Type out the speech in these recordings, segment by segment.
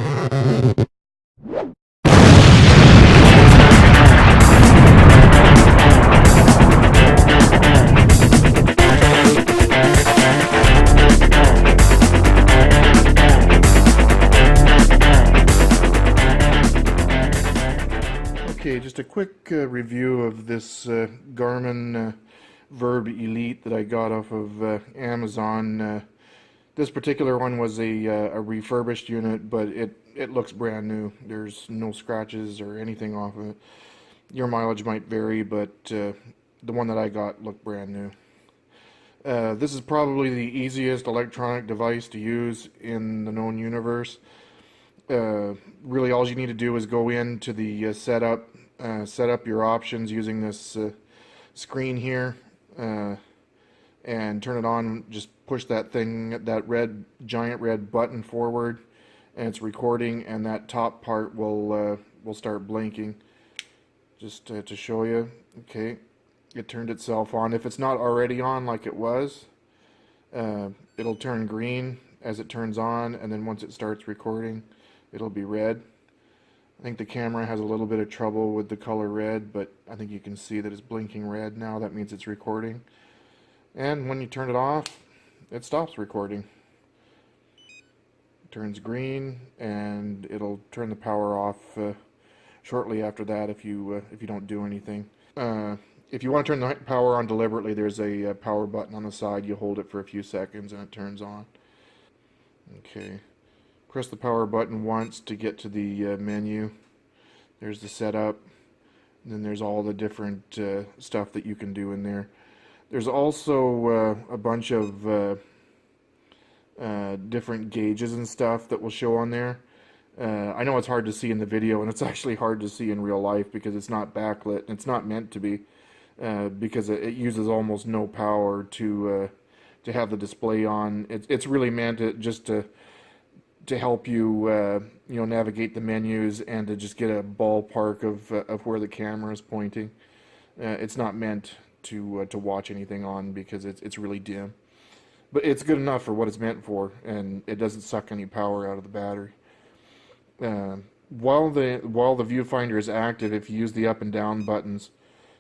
Okay, just a quick review of this Garmin VIRB Elite that I got off of Amazon. This particular one was a refurbished unit, but it looks brand new. There's no scratches or anything off of it. Your mileage might vary, but the one that I got looked brand new. This is probably the easiest electronic device to use in the known universe. Really all you need to do is go into the setup, set up your options using this screen here, and turn it on. Just push that giant red button forward, and it's recording, and that top part will start blinking. Just to show you. Okay, it turned itself on. If it's not already on like it was, it'll turn green as it turns on, and then once it starts recording, it'll be red. I think the camera has a little bit of trouble with the color red, but I think you can see that it's blinking red now. That means it's recording. And when you turn it off, it stops recording. It turns green, and it'll turn the power off shortly after that if you don't do anything. If you want to turn the power on deliberately, there's a power button on the side. You hold it for a few seconds and it turns on. Okay. Press the power button once to get to the menu. There's the setup. And then there's all the different stuff that you can do in there. There's also a bunch of different gauges and stuff that will show on there. I know it's hard to see in the video, and it's actually hard to see in real life because it's not backlit, and it's not meant to be, because it uses almost no power to have the display on. It's really meant just to help you navigate the menus and to just get a ballpark of where the camera is pointing. It's not meant to watch anything on because it's really dim, but it's good enough for what it's meant for, and it doesn't suck any power out of the battery. While the viewfinder is active, if you use the up and down buttons,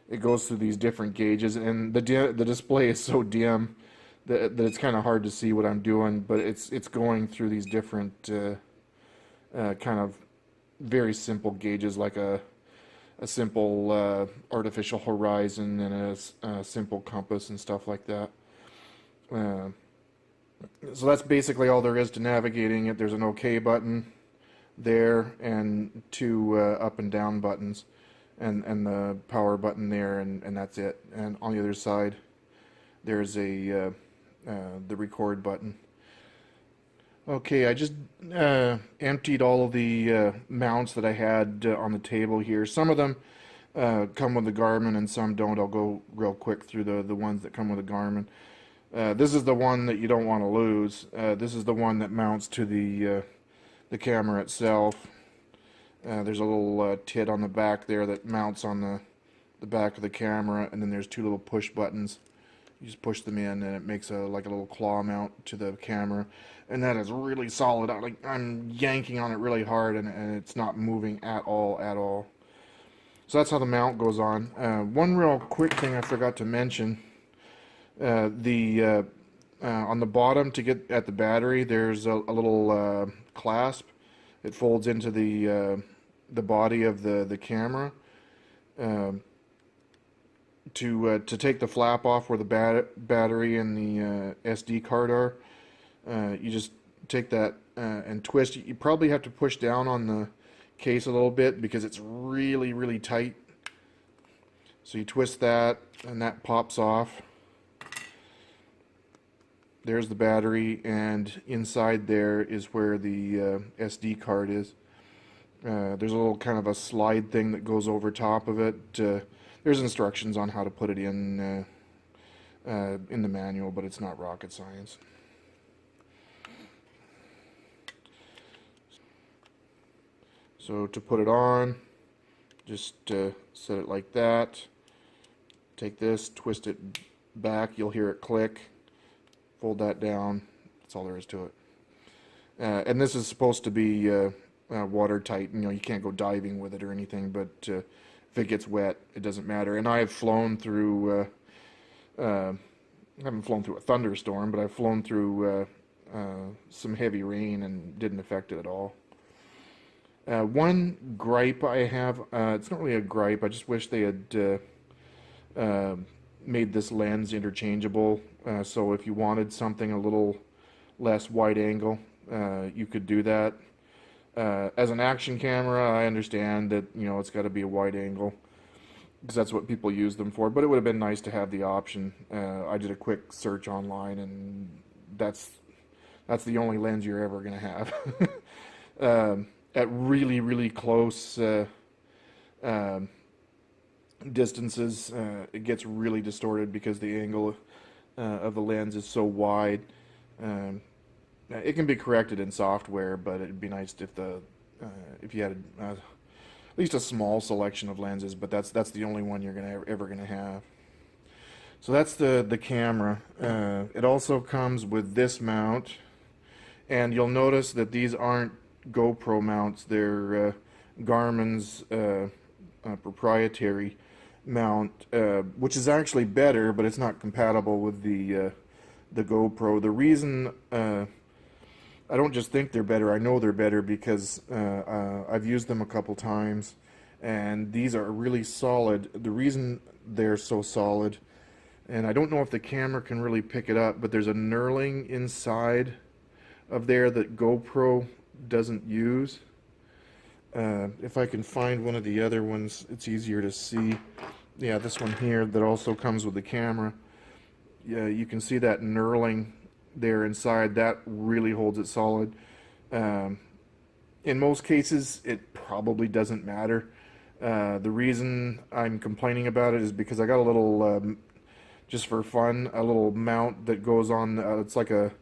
it goes through these different gauges, and the display is so dim that it's kind of hard to see what I'm doing, but it's going through these different kind of very simple gauges, like a simple artificial horizon and a simple compass and stuff like that. So that's basically all there is to navigating it. There's an OK button there and two up and down buttons, and the power button there, and that's it. And on the other side, there's the record button. Okay, I just emptied all of the mounts that I had on the table here. Some of them come with the Garmin and some don't. I'll go real quick through the ones that come with the Garmin. This is the one that you don't want to lose. This is the one that mounts to the camera itself. There's a little tit on the back there that mounts on the back of the camera, and then there's two little push buttons. You just push them in, and it makes like a little claw mount to the camera, and that is really solid. I'm yanking on it really hard, and it's not moving at all. So that's how the mount goes on. One real quick thing I forgot to mention: on the bottom to get at the battery, there's a little clasp. It folds into the body of the camera. To take the flap off where the battery and the SD card are, you just take that and twist. You probably have to push down on the case a little bit because it's really tight. So you twist that, and that pops off. There's the battery, and inside there is where the SD card is. There's a little kind of a slide thing that goes over top of it. There's instructions on how to put it in the manual, but it's not rocket science. So to put it on, just set it like that. Take this, twist it back, you'll hear it click. Fold that down. That's all there is to it. And this is supposed to be watertight. You know, you can't go diving with it or anything, but if it gets wet, it doesn't matter. And I have flown through, I haven't flown through a thunderstorm, but I've flown through some heavy rain and didn't affect it at all. One gripe I have, it's not really a gripe, I just wish they had made this lens interchangeable. So if you wanted something a little less wide angle, you could do that. As an action camera, I understand that, you know, it's got to be a wide angle because that's what people use them for, but it would have been nice to have the option. I did a quick search online, and that's the only lens you're ever going to have. At really, really close distances, it gets really distorted because the angle of the lens is so wide. It can be corrected in software, but it'd be nice if you had at least a small selection of lenses. But that's the only one you're ever gonna have. So that's the camera. It also comes with this mount, and you'll notice that these aren't GoPro mounts. They're Garmin's proprietary mount, which is actually better, but it's not compatible with the GoPro. The reason I don't just think they're better, I know they're better because I've used them a couple times, and these are really solid. The reason they're so solid, and I don't know if the camera can really pick it up, but there's a knurling inside of there that GoPro doesn't use. If I can find one of the other ones, it's easier to see. Yeah, this one here that also comes with the camera. Yeah, you can see that knurling there inside. That really holds it solid. In most cases, it probably doesn't matter. The reason I'm complaining about it is because I got a little, just for fun, a little mount that goes on. It's like a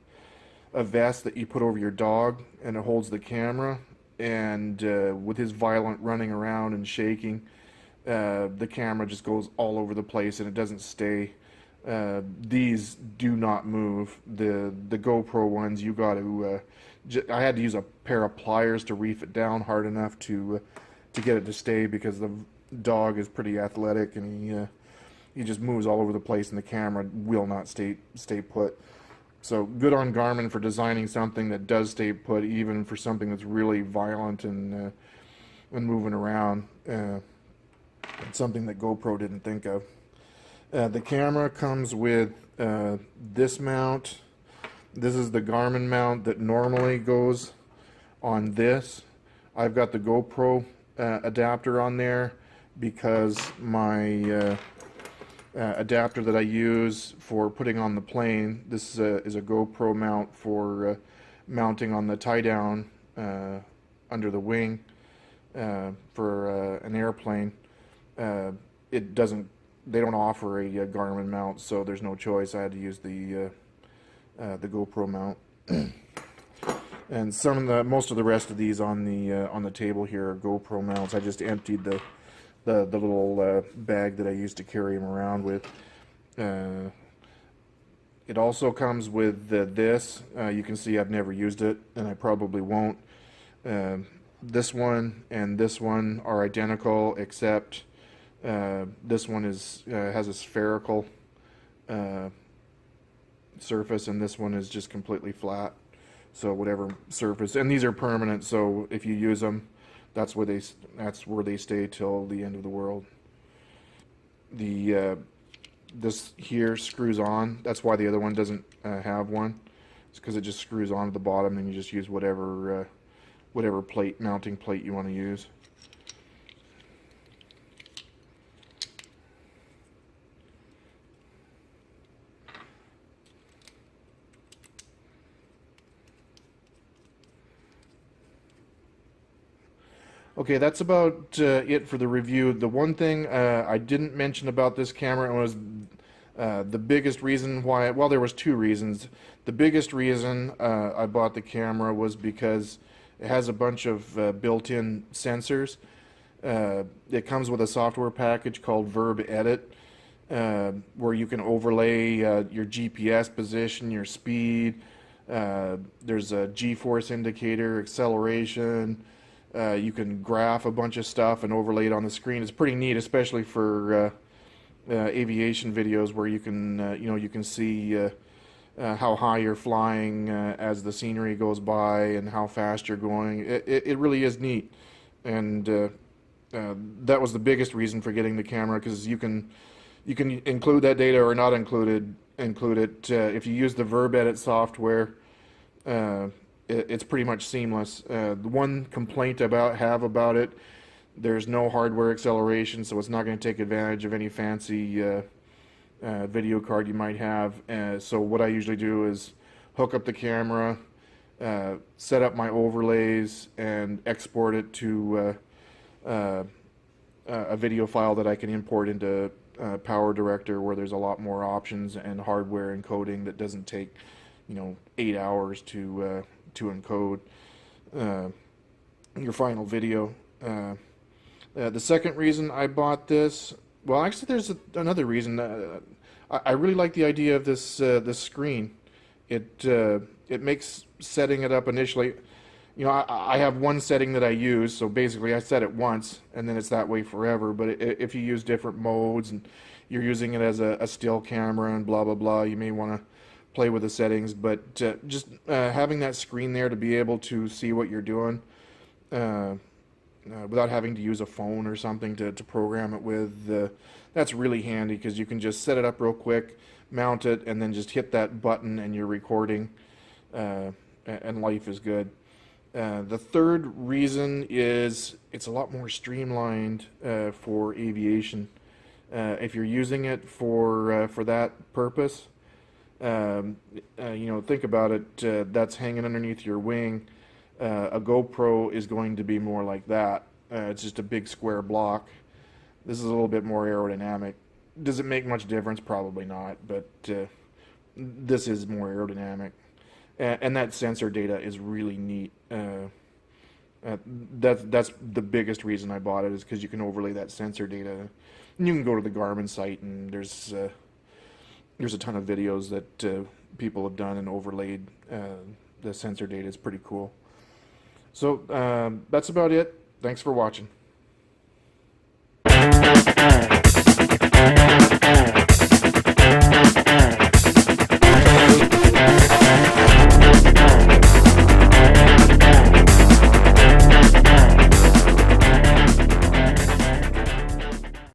vest that you put over your dog, and it holds the camera. And with his violent running around and shaking, the camera just goes all over the place and it doesn't stay. These do not move. The GoPro ones, you got to. I had to use a pair of pliers to reef it down hard enough to get it to stay, because the dog is pretty athletic and he just moves all over the place, and the camera will not stay put. So good on Garmin for designing something that does stay put, even for something that's really violent and moving around. It's something that GoPro didn't think of. The camera comes with this mount. This is the Garmin mount that normally goes on this. I've got the GoPro adapter on there because my adapter that I use for putting on the plane, this is a GoPro mount for mounting on the tie-down under the wing for an airplane. They don't offer a Garmin mount, so there's no choice. I had to use the GoPro mount. And most of the rest of these on the table here are GoPro mounts. I just emptied the little bag that I used to carry them around with. It also comes with this. You can see I've never used it, and I probably won't. This one and this one are identical, except this one has a spherical surface, and this one is just completely flat. So whatever surface, and these are permanent. So if you use them, that's where they stay till the end of the world. This here screws on. That's why the other one doesn't have one. It's because it just screws onto the bottom, and you just use whatever mounting plate you want to use. Okay, that's about it for the review. The one thing I didn't mention about this camera was the biggest reason why, well, there was two reasons. The biggest reason I bought the camera was because it has a bunch of built-in sensors. It comes with a software package called VIRB Elite, where you can overlay your GPS position, your speed. There's a G-force indicator, acceleration, You can graph a bunch of stuff and overlay it on the screen. It's pretty neat, especially for aviation videos where you can you can see how high you're flying as the scenery goes by and how fast you're going. It really is neat, and that was the biggest reason for getting the camera, because you can include that data or not include it. If you use the VIRB Edit software, it's pretty much seamless. The one complaint have about it, there's no hardware acceleration, so it's not going to take advantage of any fancy video card you might have. So what I usually do is hook up the camera, set up my overlays, and export it to a video file that I can import into Power Director, where there's a lot more options and hardware encoding that doesn't take 8 hours to encode your final video. The second reason I bought this, well, actually there's another reason. I really like the idea of this screen. It makes setting it up initially, I have one setting that I use, so basically I set it once and then it's that way forever. But if you use different modes and you're using it as a still camera and blah blah blah, you may want to play with the settings. But just having that screen there to be able to see what you're doing without having to use a phone or something to program it with, that's really handy, because you can just set it up real quick, mount it, and then just hit that button and you're recording, and life is good. The third reason is it's a lot more streamlined for aviation. If you're using it for that purpose, think about it. That's hanging underneath your wing. A GoPro is going to be more like that. It's just a big square block. This is a little bit more aerodynamic. Does it make much difference? Probably not, but this is more aerodynamic. And that sensor data is really neat. That's the biggest reason I bought it, is because you can overlay that sensor data. And you can go to the Garmin site, and there's a ton of videos that people have done and overlaid the sensor data. It's pretty cool. So that's about it. Thanks for watching.